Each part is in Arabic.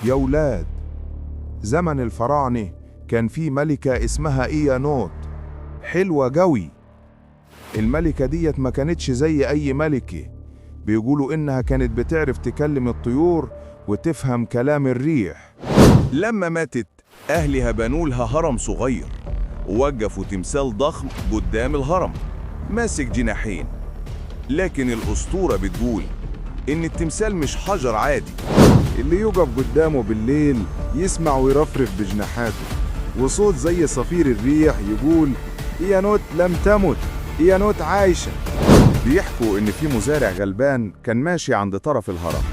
يا ولاد، زمن الفراعنة كان في ملكة اسمها إيانوت، حلوة قوي. الملكة ديت ما كانتش زي أي ملكة، بيقولوا إنها كانت بتعرف تكلم الطيور وتفهم كلام الريح. لما ماتت أهلها بنوا لها هرم صغير، ووقفوا تمثال ضخم قدام الهرم ماسك جناحين. لكن الأسطورة بتقول إن التمثال مش حجر عادي، اللي يقف قدامه بالليل يسمع ويرفرف بجناحاته، وصوت زي صفير الريح يقول: إيانوت لم تمت، إيانوت عايشة. بيحكوا إن في مزارع غلبان كان ماشي عند طرف الهرم،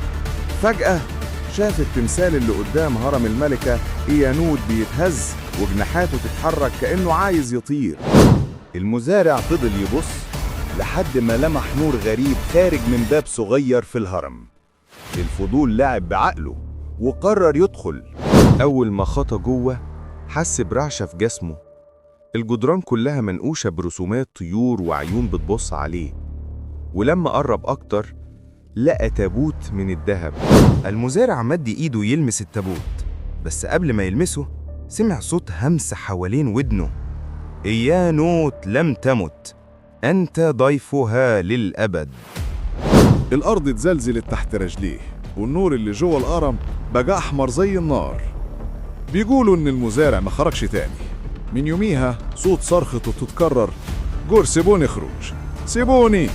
فجأة شاف التمثال اللي قدام هرم الملكة إيانوت بيتهز وجناحاته تتحرك كأنه عايز يطير. المزارع فضل يبص لحد ما لمح نور غريب خارج من باب صغير في الهرم. الفضول لعب بعقله وقرر يدخل. أول ما خطى جوه حس برعشة في جسمه، الجدران كلها منقوشة برسومات طيور وعيون بتبص عليه. ولما قرب أكتر لقى تابوت من الذهب. المزارع مد إيده يلمس التابوت، بس قبل ما يلمسه سمع صوت همس حوالين ودنه: إيانوت لم تمت، أنت ضيفها للأبد. الأرض اتزلزلت تحت رجليه، والنور اللي جوه الهرم بقى أحمر زي النار. بيقولوا إن المزارع ما خرجش تاني. من يوميها صوت صرخته تتكرر: جور سيبوني اخرج، سيبوني.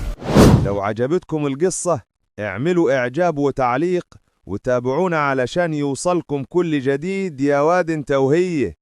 لو عجبتكم القصة اعملوا إعجاب وتعليق وتابعونا علشان يوصلكم كل جديد. يا واد انت وهي.